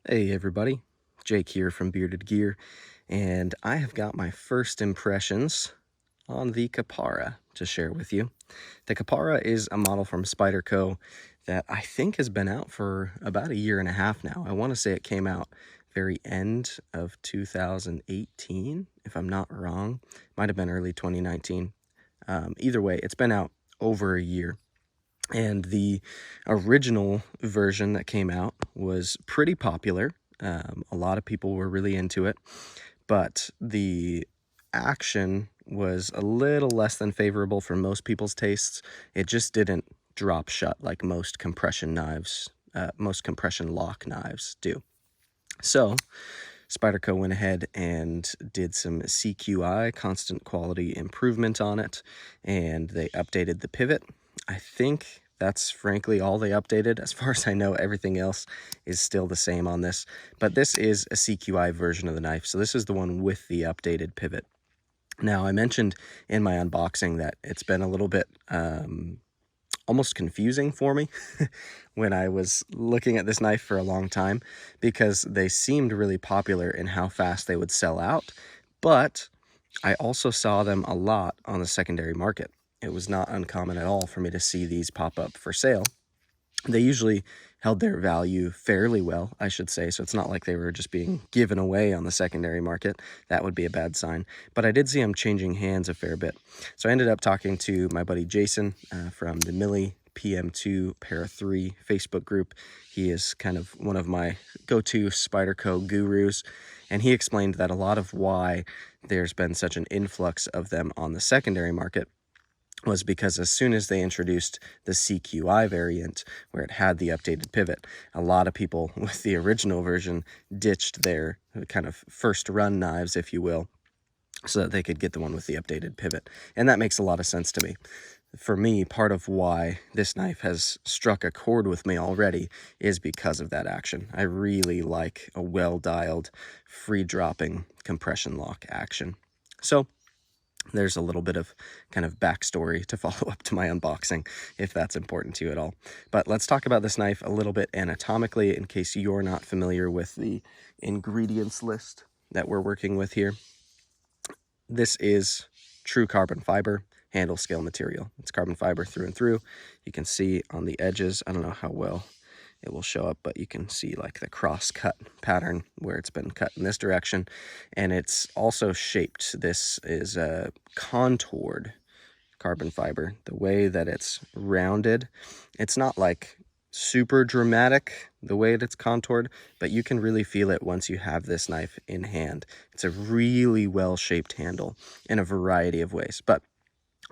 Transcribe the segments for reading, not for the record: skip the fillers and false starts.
Hey everybody, Jake here from Bearded Gear, and I have got my first impressions on the Kapara to share with you. The Kapara is a model from Spyderco that I think has been out for about a year and a half now. I want to say it came out very end of 2018, if I'm not wrong. Might have been early 2019. Either way, it's been out over a year. And the original version that came out was pretty popular. A lot of people were really into it, but the action was a little less than favorable for most people's tastes. It just didn't drop shut like most compression lock knives do. So Spyderco went ahead and did some CQI, constant quality improvement on it, and they updated the pivot. I think that's frankly all they updated. As far as I know, everything else is still the same on this, but this is a CQI version of the knife, so this is the one with the updated pivot. Now, I mentioned in my unboxing that it's been a little bit almost confusing for me when I was looking at this knife for a long time, because they seemed really popular in how fast they would sell out, but I also saw them a lot on the secondary market. It was not uncommon at all for me to see these pop up for sale. They usually held their value fairly well, I should say, so it's not like they were just being given away on the secondary market. That would be a bad sign, but I did see them changing hands a fair bit. So I ended up talking to my buddy Jason from the Millie PM2 Para 3 Facebook group. He is kind of one of my go-to Spyderco gurus, and he explained that a lot of why there's been such an influx of them on the secondary market was because as soon as they introduced the CQI variant, where it had the updated pivot, a lot of people with the original version ditched their kind of first run knives, if you will, so that they could get the one with the updated pivot. And that makes a lot of sense to me. For me, part of why this knife has struck a chord with me already is because of that action. I really like a well-dialed, free-dropping compression lock action. So there's a little bit of kind of backstory to follow up to my unboxing, if that's important to you at all. But let's talk about this knife a little bit anatomically, in case you're not familiar with the ingredients list that we're working with here. This is true carbon fiber handle scale material. It's carbon fiber through and through. You can see on the edges, I don't know how well it will show up, but you can see like the cross cut pattern where it's been cut in this direction, and it's also shaped. This is a contoured carbon fiber. The way that it's rounded, it's not like super dramatic the way that it's contoured, but you can really feel it once you have this knife in hand. It's a really well shaped handle in a variety of ways, but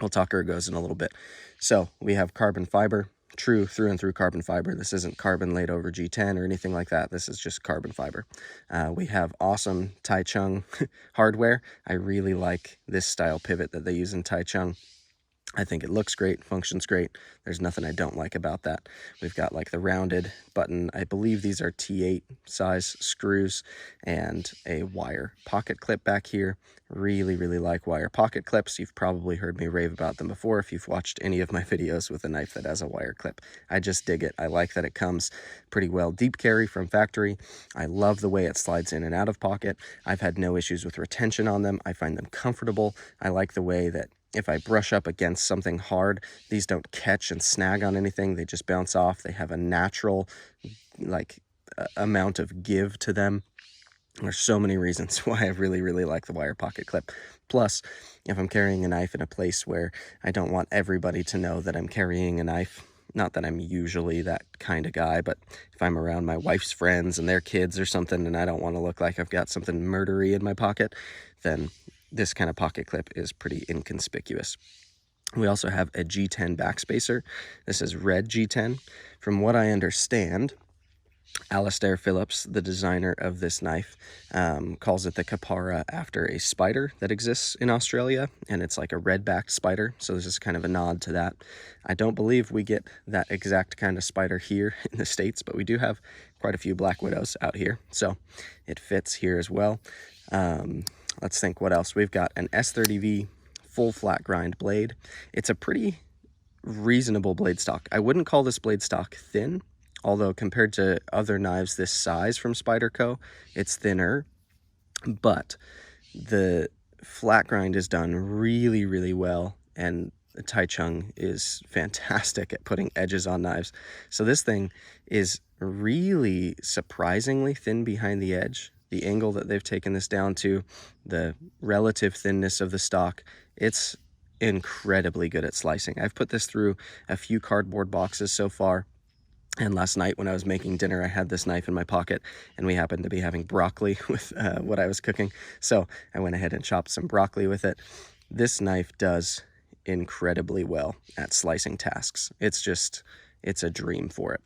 we'll talk ergos in a little bit. So we have carbon fiber, true through and through carbon fiber. This isn't carbon laid over G10 or anything like that. This is just carbon fiber. We have awesome Taichung hardware. I really like this style pivot that they use in Taichung. I think it looks great, functions great. There's nothing I don't like about that. We've got like the rounded button. I believe these are T8 size screws and a wire pocket clip back here. Really, really like wire pocket clips. You've probably heard me rave about them before if you've watched any of my videos with a knife that has a wire clip. I just dig it. I like that it comes pretty well deep carry from factory. I love the way it slides in and out of pocket. I've had no issues with retention on them. I find them comfortable. I like the way that if I brush up against something hard, these don't catch and snag on anything. They just bounce off. They have a natural, amount of give to them. There's so many reasons why I really, really like the wire pocket clip. Plus, if I'm carrying a knife in a place where I don't want everybody to know that I'm carrying a knife, not that I'm usually that kind of guy, but if I'm around my wife's friends and their kids or something and I don't want to look like I've got something murdery in my pocket, then this kind of pocket clip is pretty inconspicuous. We also have a G10 backspacer. This is red G10. From what I understand, Alastair Phillips, the designer of this knife, calls it the Kapara after a spider that exists in Australia, and it's like a red-backed spider, so this is kind of a nod to that. I don't believe we get that exact kind of spider here in the States, but we do have quite a few black widows out here, so it fits here as well. Let's think what else. We've got an S30V full flat grind blade. It's a pretty reasonable blade stock. I wouldn't call this blade stock thin, although compared to other knives this size from Spyderco, it's thinner, but the flat grind is done really, really well, and the Taichung is fantastic at putting edges on knives. So this thing is really surprisingly thin behind the edge. The angle that they've taken this down to, the relative thinness of the stock, it's incredibly good at slicing. I've put this through a few cardboard boxes so far. And last night when I was making dinner, I had this knife in my pocket, and we happened to be having broccoli with what I was cooking. So I went ahead and chopped some broccoli with it. This knife does incredibly well at slicing tasks. It's a dream for it.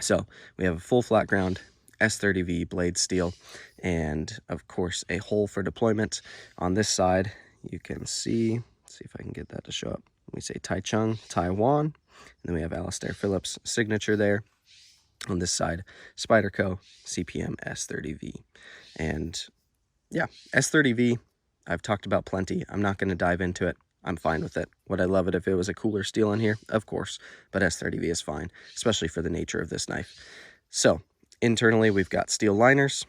So we have a full flat ground S30V blade steel, and of course a hole for deployment. On this side, you can see if I can get that to show up. We say Taichung, Taiwan, and then we have Alistair Phillips' signature there. On this side, Spyderco CPM S30V. And yeah, S30V, I've talked about plenty. I'm not going to dive into it. I'm fine with it. Would I love it if it was a cooler steel in here? Of course, but S30V is fine, especially for the nature of this knife. So internally, we've got steel liners.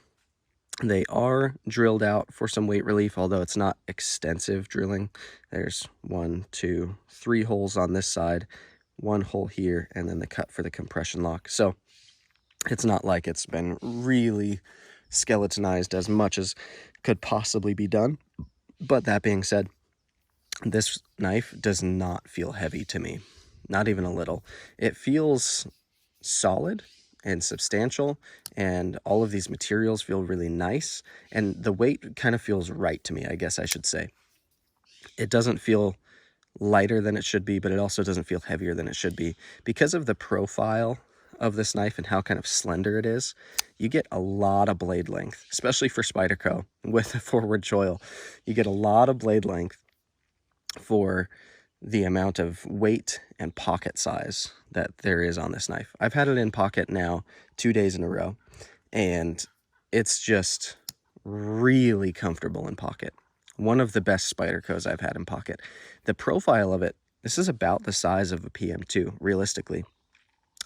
They are drilled out for some weight relief, although it's not extensive drilling. There's 1, 2, 3 holes on this side, 1 hole here, and then the cut for the compression lock. So it's not like it's been really skeletonized as much as could possibly be done. But that being said, this knife does not feel heavy to me, not even a little. It feels solid and substantial, and all of these materials feel really nice, and the weight kind of feels right to me, I guess I should say. It doesn't feel lighter than it should be, but it also doesn't feel heavier than it should be. Because of the profile of this knife and how kind of slender it is, you get a lot of blade length, especially for Spyderco with a forward choil. You get a lot of blade length for the amount of weight and pocket size that there is on this knife. I've had it in pocket now 2 days in a row, and it's just really comfortable in pocket. One of the best Spydercos I've had in pocket. The profile of it, this is about the size of a PM2, realistically.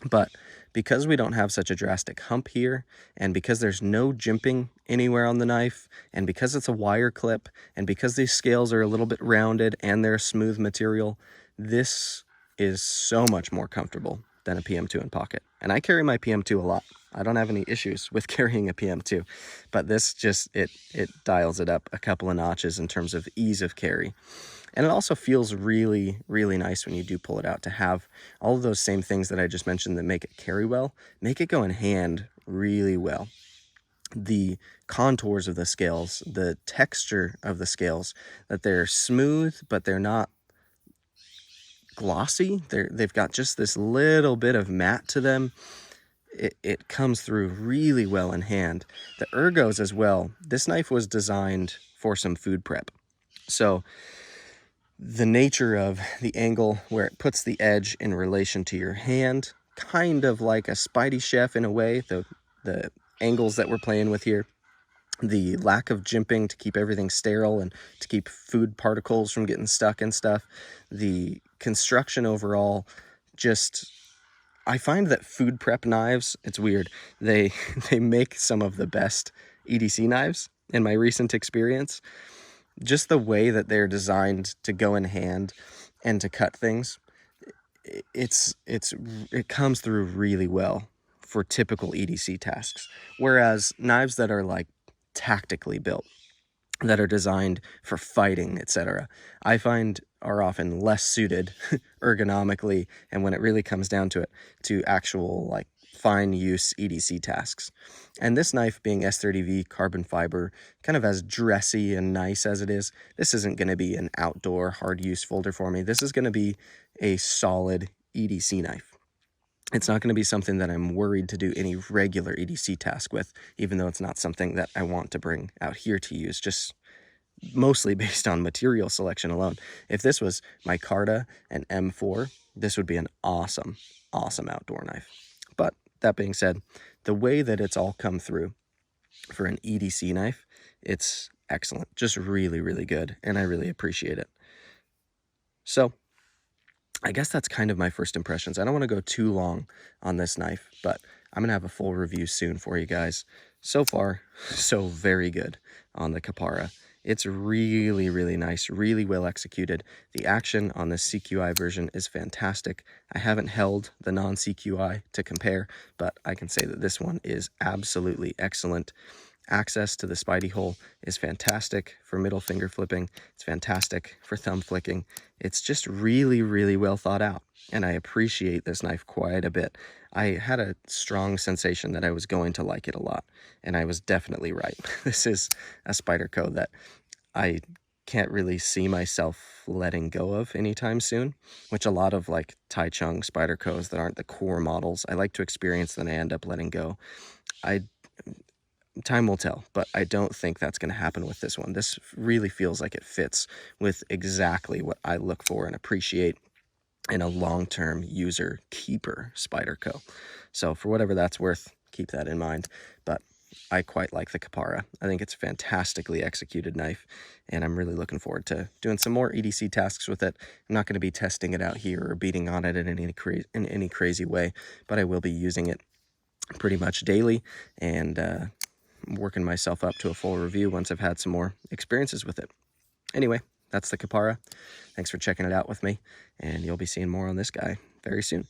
But because we don't have such a drastic hump here, and because there's no jimping anywhere on the knife, and because it's a wire clip, and because these scales are a little bit rounded and they're a smooth material, this is so much more comfortable than a PM2 in pocket. And I carry my PM2 a lot. I don't have any issues with carrying a PM2, but this just, it dials it up a couple of notches in terms of ease of carry. And it also feels really, really nice when you do pull it out to have all of those same things that I just mentioned that make it carry well, make it go in hand really well. The contours of the scales, the texture of the scales, that they're smooth, but they're not glossy. They've got just this little bit of matte to them. It comes through really well in hand. The ergos as well. This knife was designed for some food prep. So the nature of the angle where it puts the edge in relation to your hand, kind of like a Spidey chef in a way, the angles that we're playing with here, the lack of jimping to keep everything sterile and to keep food particles from getting stuck and stuff, the construction overall, just, I find that food prep knives, it's weird, they make some of the best EDC knives in my recent experience. Just the way that they're designed to go in hand and to cut things, it comes through really well for typical EDC tasks. Whereas knives that are like tactically built, that are designed for fighting, etc., I find are often less suited ergonomically, and when it really comes down to it, to actual like fine use EDC tasks. And this knife being S30V carbon fiber, kind of as dressy and nice as it is, this isn't going to be an outdoor hard use folder for me. This is going to be a solid EDC knife. It's not going to be something that I'm worried to do any regular EDC task with, even though it's not something that I want to bring out here to use, just mostly based on material selection alone. If this was my Carta and M4, this would be an awesome, awesome outdoor knife. But that being said, the way that it's all come through for an EDC knife, it's excellent. Just really, really good, and I really appreciate it. So I guess that's kind of my first impressions. I don't want to go too long on this knife, but I'm going to have a full review soon for you guys. So far, so very good on the Kapara. It's really, really nice, really well executed. The action on this CQI version is fantastic. I haven't held the non-CQI to compare, but I can say that this one is absolutely excellent. Access to the Spidey hole is fantastic for middle finger flipping. It's fantastic for thumb flicking. It's just really, really well thought out, and I appreciate this knife quite a bit. I had a strong sensation that I was going to like it a lot, and I was definitely right. This is a Spyderco that I can't really see myself letting go of anytime soon, which a lot of like Tai Chung Spydercos that aren't the core models, I like to experience, then I end up letting go. Time will tell, but I don't think that's going to happen with this one. This really feels like it fits with exactly what I look for and appreciate in a long-term user keeper Spyderco. So for whatever that's worth, keep that in mind. But I quite like the Kapara. I think it's a fantastically executed knife, and I'm really looking forward to doing some more EDC tasks with it. I'm not going to be testing it out here or beating on it in any crazy way, but I will be using it pretty much daily, and working myself up to a full review once I've had some more experiences with it. Anyway, that's the Kapara. Thanks for checking it out with me, and you'll be seeing more on this guy very soon.